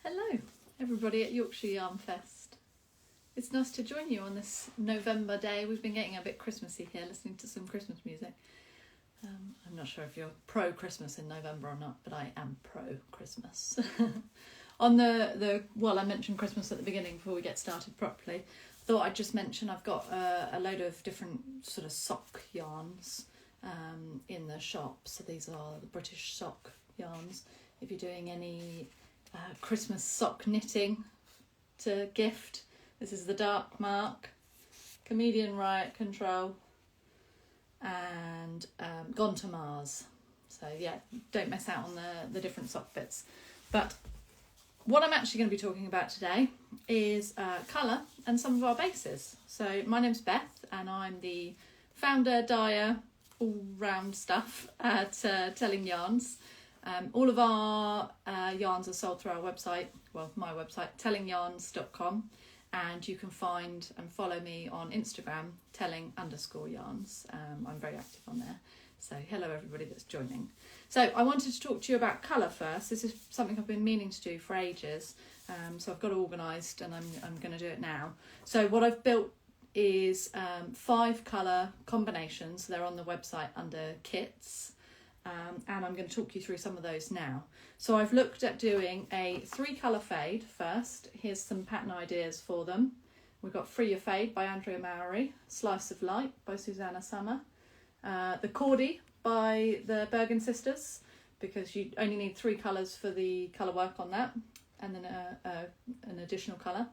Hello everybody at Yorkshire Yarn Fest. It's nice to join you on this November day. We've been getting a bit Christmassy here, listening to some Christmas music. I'm not sure if you're pro-Christmas in November or not, but I am pro-Christmas. On well, I mentioned Christmas at the beginning before we get started properly. Thought I'd just mention I've got a load of different sort of sock yarns in the shop. So these are the British sock yarns. If you're doing any Christmas sock knitting to gift, this is the Dark Mark, Comedian Riot Control, and Gone to Mars. So yeah, don't miss out on the different sock bits. But what I'm actually going to be talking about today is colour and some of our bases. So my name's Beth and I'm the founder, dyer, all-round stuff at Telling Yarns. All of our yarns are sold through our website, well, my website, tellingyarns.com, and you can find and follow me on Instagram, telling_yarns. I'm very active on there. So hello everybody that's joining. So I wanted to talk to you about colour first. This is something I've been meaning to do for ages. So I've got organised and I'm going to do it now. So what I've built is 5 colour combinations. They're on the website under kits. And I'm going to talk you through some of those now. So I've looked at doing a 3 colour fade first. Here's some pattern ideas for them. We've got Free Your Fade by Andrea Mowry, Slice of Light by Susanna Summer, the Cordy by the Bergen Sisters, because you only need 3 colours for the colour work on that, and then an additional colour.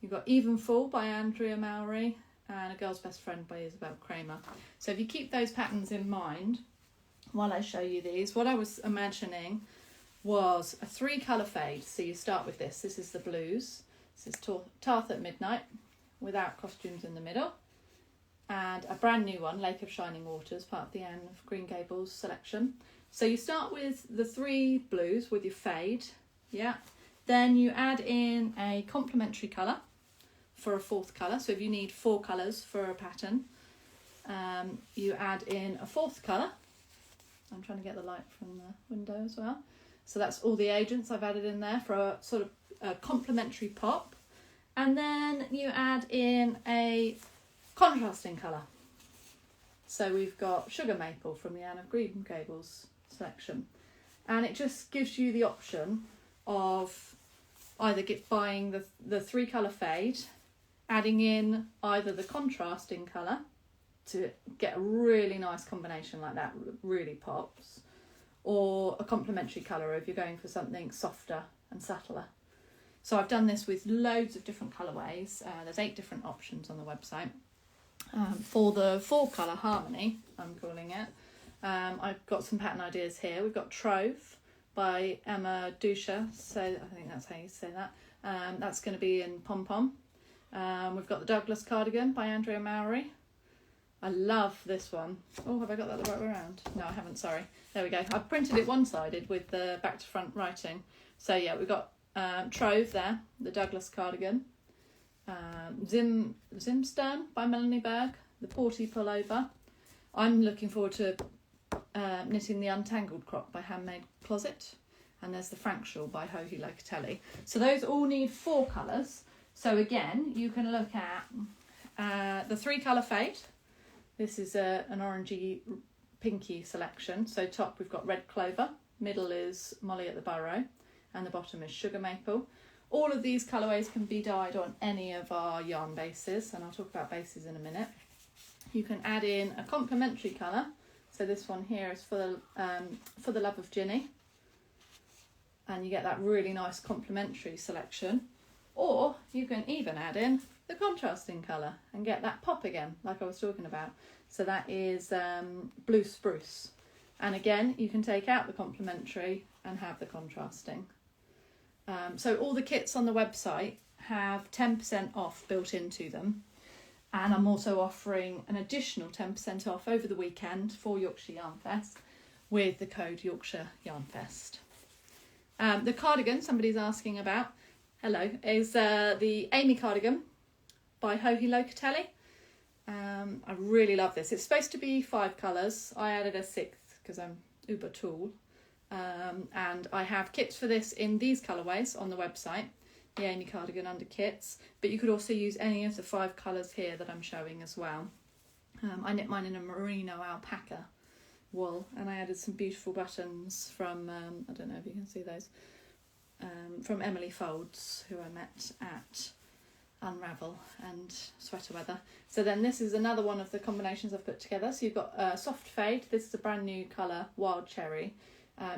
You've got Even Full by Andrea Mowry and A Girl's Best Friend by Isabel Kramer. So if you keep those patterns in mind while I show you these, what I was imagining was a 3 colour fade. So you start with this. This is the blues. This is Tarth at Midnight without costumes in the middle. And a brand new one, Lake of Shining Waters, part of the Anne of Green Gables selection. So you start with the 3 blues with your fade. Yeah. Then you add in a complementary colour for a 4th colour. So if you need 4 colours for a pattern, you add in a 4th colour. I'm trying to get the light from the window as well. So that's all the agents I've added in there for a sort of a complementary pop. And then you add in a contrasting colour. So we've got Sugar Maple from the Anne of Green Gables selection. And it just gives you the option of either buying the 3 colour fade, adding in either the contrasting colour to get a really nice combination like that, really pops, or a complementary colour if you're going for something softer and subtler. So I've done this with loads of different colourways. There's 8 different options on the website. For the 4 colour harmony, I'm calling it, I've got some pattern ideas here. We've got Trove by Emma Dusha, so I think that's how you say that. That's going to be in Pom Pom. We've got the Douglas Cardigan by Andrea Mowry. I love this one. Oh, have I got that the right way around? No, I haven't, sorry. There we go. I've printed it one-sided with the back to front writing. So yeah, we've got Trove there, the Douglas Cardigan. Zimstern by Melanie Berg, the Porty Pullover. I'm looking forward to knitting the Untangled Crop by Handmade Closet. And there's the Frank Shawl by Hohi Locatelli. So those all need 4 colours. So again, you can look at the 3 colour fade. This is an orangey pinky selection. So top we've got Red Clover, middle is Molly at the Burrow, and the bottom is Sugar Maple. All of these colourways can be dyed on any of our yarn bases, and I'll talk about bases in a minute. You can add in a complementary colour. So this one here is for the Love of Ginny, and you get that really nice complementary selection. Or you can even add in the contrasting colour and get that pop again, like I was talking about. So that is Blue Spruce. And again, you can take out the complementary and have the contrasting. So all the kits on the website have 10% off built into them. And I'm also offering an additional 10% off over the weekend for Yorkshire Yarn Fest with the code Yorkshire Yarn Fest. The cardigan somebody's asking about, hello, is the Amy cardigan by Hohi Locatelli. I really love this. It's supposed to be 5 colours. I added a 6th because I'm uber tall. And I have kits for this in these colourways on the website, the Amy Cardigan under kits, but you could also use any of the 5 colours here that I'm showing as well. I knit mine in a merino alpaca wool, and I added some beautiful buttons from, I don't know if you can see those, from Emily Folds, who I met at Unravel and Sweater Weather. So then this is another one of the combinations I've put together. So you've got soft fade. This is a brand new colour, Wild Cherry.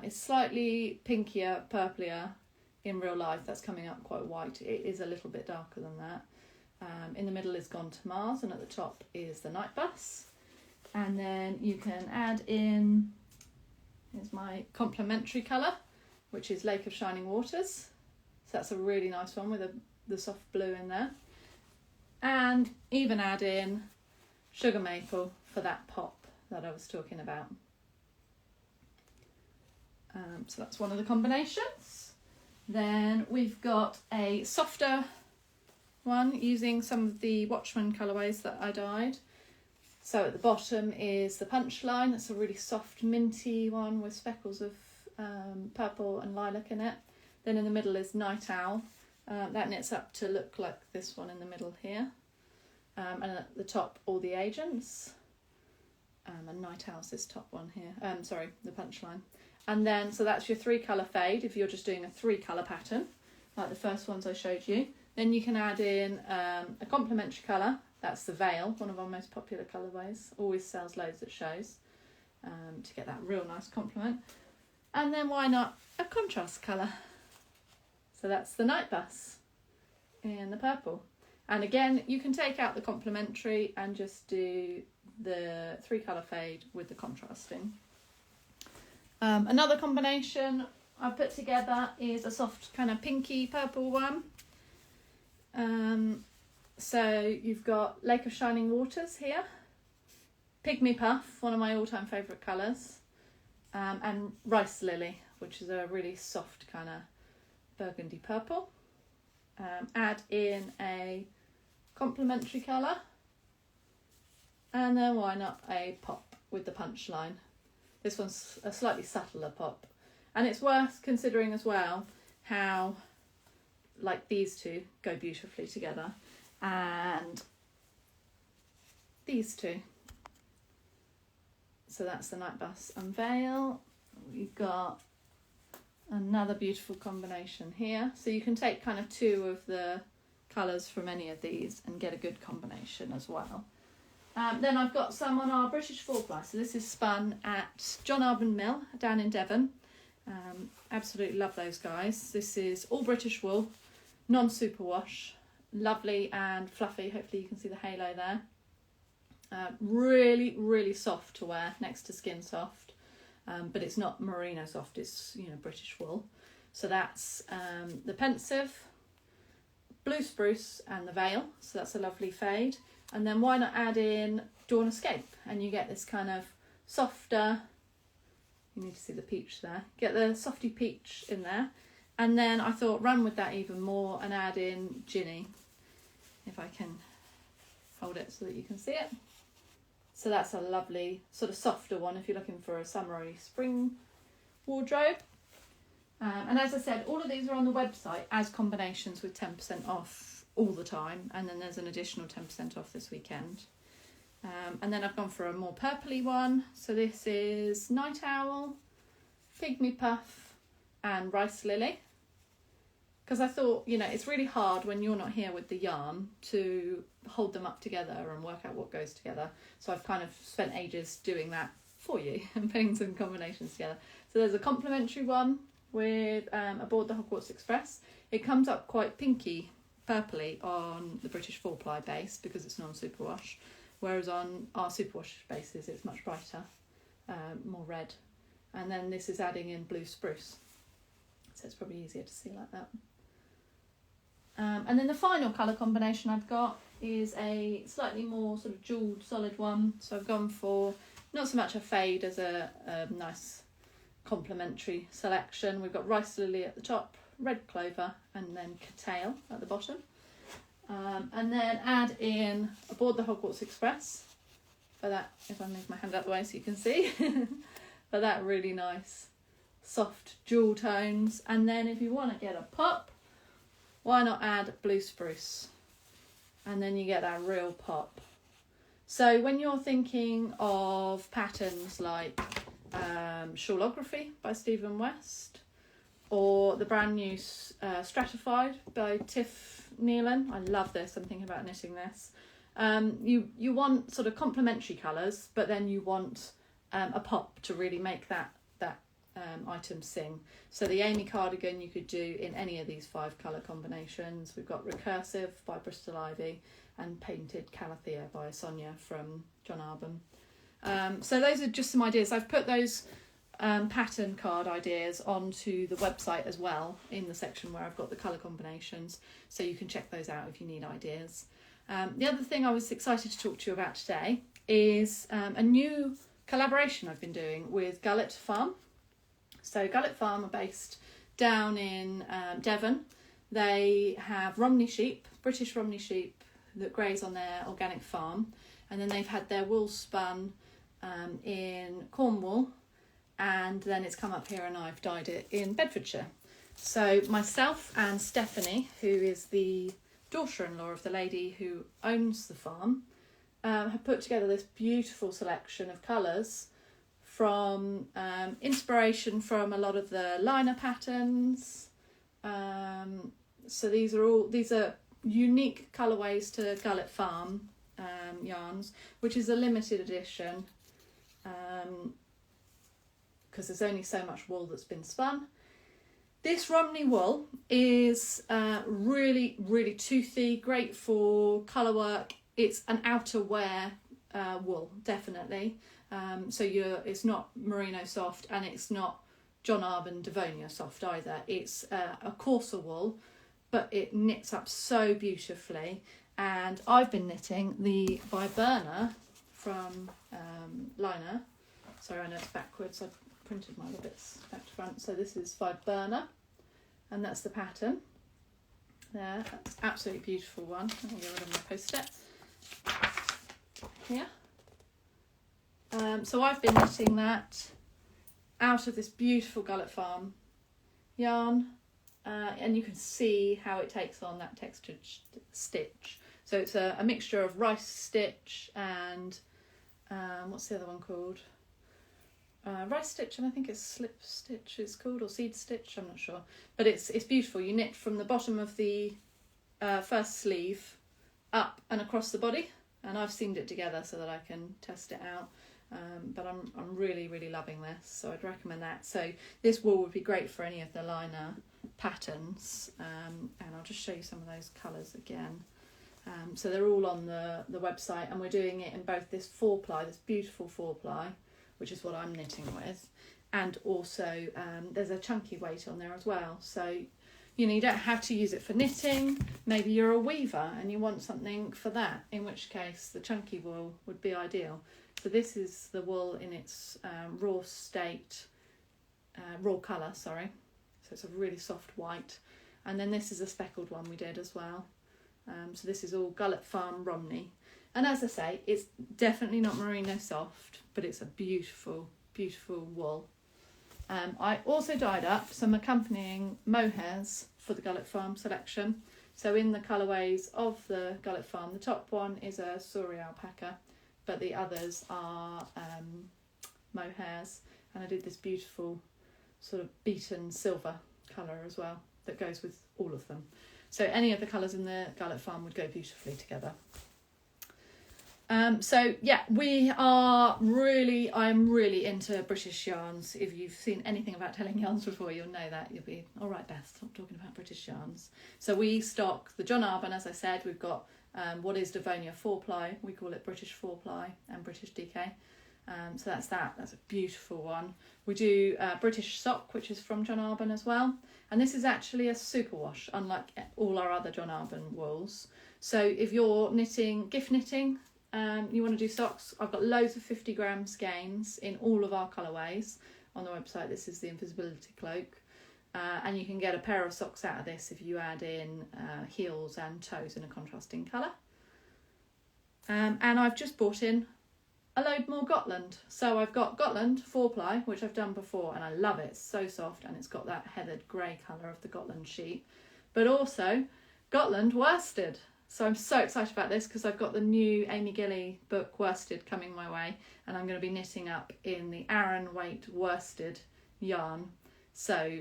It's slightly pinkier, purplier in real life. That's coming up quite white. It is a little bit darker than that. In the middle is Gone to Mars, and at the top is the Night Bus. And then you can add in, here's my complementary colour, which is Lake of Shining Waters. So that's a really nice one with the soft blue in there. And even add in Sugar Maple for that pop that I was talking about. So that's one of the combinations. Then we've got a softer one using some of the Watchman colourways that I dyed. So at the bottom is the Punchline. It's a really soft minty one with speckles of purple and lilac in it. Then in the middle is Night Owl. That knits up to look like this one in the middle here. And at the top, all the agents. And Night Owl's this top one here. Sorry, the Punchline. And then, so that's your 3 colour fade if you're just doing a 3 colour pattern, like the first ones I showed you. Then you can add in a complementary colour. That's the Veil, one of our most popular colourways. Always sells loads at shows to get that real nice complement. And then why not a contrast colour? So that's the Night Bus in the purple. And again, you can take out the complementary and just do the 3 colour fade with the contrasting. Another combination I've put together is a soft kind of pinky purple one. So you've got Lake of Shining Waters here, Pygmy Puff, one of my all-time favourite colours, and Rice Lily, which is a really soft kind of burgundy purple. Add in a complementary colour, and then why not a pop with the Punchline. This one's a slightly subtler pop, and it's worth considering as well how like these two go beautifully together, and these two. So that's the Night Bus and Veil. We've got another beautiful combination here. So you can take kind of 2 of the colours from any of these and get a good combination as well. Then I've got some on our British 4-ply. So this is spun at John Arbon Mill down in Devon. Absolutely love those guys. This is all British wool, non-superwash, lovely and fluffy. Hopefully you can see the halo there. Really, really soft to wear, next to skin soft. But it's not merino soft, it's, you know, British wool. So that's the Pensive, Blue Spruce and the Veil. So that's a lovely fade. And then why not add in Dawn Escape, and you get this kind of softer, you need to see the peach there, get the softy peach in there. And then I thought run with that even more and add in Ginny, if I can hold it so that you can see it. So that's a lovely sort of softer one if you're looking for a summery spring wardrobe. And as I said, all of these are on the website as combinations with 10% off all the time, and then there's an additional 10% off this weekend. And then I've gone for a more purpley one. So this is Night Owl, Pygmy Puff and Rice Lily. Because I thought, you know, it's really hard when you're not here with the yarn to hold them up together and work out what goes together. So I've kind of spent ages doing that for you and putting some combinations together. So there's a complementary one with Aboard the Hogwarts Express. It comes up quite pinky purpley on the British 4-ply base because it's non-superwash, whereas on our superwash bases it's much brighter, more red. And then this is adding in Blue Spruce, so it's probably easier to see like that. And then the final colour combination I've got is a slightly more sort of jewelled solid one. So I've gone for not so much a fade as a nice complementary selection. We've got Rice Lily at the top, Red Clover and then Cattail at the bottom. And then add in Aboard the Hogwarts Express for that, if I move my hand out the way so you can see, for that really nice soft jewel tones. And then if you want to get a pop, why not add blue spruce? And then you get that real pop. So when you're thinking of patterns like Shawlography by Stephen West, or the brand new Stratified by Tiff Nealon, I love this, I'm thinking about knitting this. You want sort of complementary colours, but then you want a pop to really make that item sing. So the Amy cardigan you could do in any of these 5 colour combinations. We've got Recursive by Bristol Ivy and Painted Calathea by Sonia from John Arbon. So those are just some ideas. I've put those pattern card ideas onto the website as well in the section where I've got the colour combinations, so you can check those out if you need ideas. The other thing I was excited to talk to you about today is a new collaboration I've been doing with Gullet Farm. So Gullet Farm are based down in Devon. They have Romney sheep, British Romney sheep, that graze on their organic farm, and then they've had their wool spun in Cornwall, and then it's come up here and I've dyed it in Bedfordshire. So myself and Stephanie, who is the daughter-in-law of the lady who owns the farm, have put together this beautiful selection of colours from inspiration from a lot of the liner patterns. So these are unique colourways to Gullet Farm yarns, which is a limited edition because there's only so much wool that's been spun. This Romney wool is really, really toothy, great for colour work. It's an outerwear wool, definitely. So it's not merino soft, and it's not John Arbon Devonia soft either. It's a coarser wool, but it knits up so beautifully. And I've been knitting the Viburnum from Liner. Sorry, I know it's backwards. I've printed my little bits back to front. So this is Viburnum, and that's the pattern. There, that's absolutely beautiful one. Let me get rid of my post-it. Here. So I've been knitting that out of this beautiful Gullet Farm yarn, and you can see how it takes on that textured stitch. So it's a mixture of rice stitch and what's the other one called? Rice stitch, and I think it's slip stitch it's called, or seed stitch, I'm not sure. But it's beautiful. You knit from the bottom of the first sleeve up and across the body, and I've seamed it together so that I can test it out. But I'm really, really loving this, so I'd recommend that. So this wool would be great for any of the liner patterns, and I'll just show you some of those colours again. So they're all on the website, and we're doing it in both this 4-ply, this beautiful 4-ply, which is what I'm knitting with, and also there's a chunky weight on there as well. So you don't have to use it for knitting. Maybe you're a weaver and you want something for that, in which case the chunky wool would be ideal. So this is the wool in its raw colour, sorry. So it's a really soft white. And then this is a speckled one we did as well. So this is all Gullet Farm Romney. And as I say, it's definitely not merino soft, but it's a beautiful, beautiful wool. I also dyed up some accompanying mohairs for the Gullet Farm selection. So in the colourways of the Gullet Farm, the top one is a Suri alpaca, but the others are mohairs, and I did this beautiful sort of beaten silver colour as well that goes with all of them. So any of the colours in the Gullet Farm would go beautifully together. So yeah, I'm really into British yarns. If you've seen anything about telling yarns before, you'll know that. You'll be, all right, Beth, stop talking about British yarns. So we stock the John Arbon, as I said. We've got what is Devonia 4-ply. We call it British 4-ply and British DK. So that's that. That's a beautiful one. We do British sock, which is from John Arbon as well. And this is actually a superwash, unlike all our other John Arbon wools. So if you're knitting, gift knitting, you want to do socks, I've got loads of 50-gram skeins in all of our colourways on the website. This is the invisibility cloak. And you can get a pair of socks out of this if you add in heels and toes in a contrasting colour. And I've just bought in a load more Gotland. So I've got Gotland 4-ply, which I've done before, and I love it. It's so soft, and it's got that heathered grey colour of the Gotland sheet. But also Gotland worsted. So I'm so excited about this because I've got the new Amy Gilly book Worsted coming my way, and I'm going to be knitting up in the Aran Weight worsted yarn. So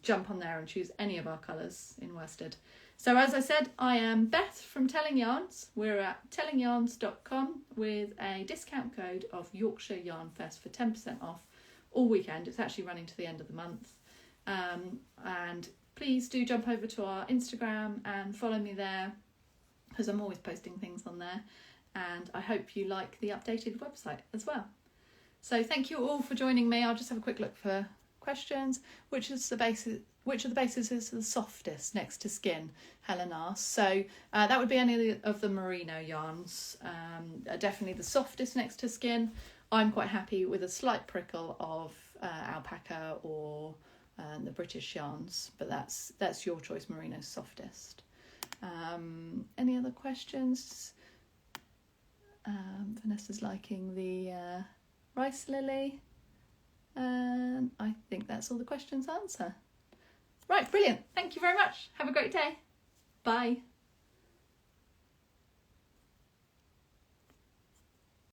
jump on there and choose any of our colours in worsted. So as I said, I am Beth from Telling Yarns. We're at tellingyarns.com with a discount code of Yorkshire Yarn Fest for 10% off all weekend. It's actually running to the end of the month. And please do jump over to our Instagram and follow me there, because I'm always posting things on there. And I hope you like the updated website as well. So thank you all for joining me. I'll just have a quick look for questions. Which of the bases is the softest next to skin? Helen asked. So that would be any of the merino yarns. Definitely the softest next to skin. I'm quite happy with a slight prickle of alpaca or the British yarns, but that's your choice. Merino's softest. Any other questions? Vanessa's liking the rice lily. And I think that's all the questions answered. Right, brilliant. Thank you very much. Have a great day. Bye.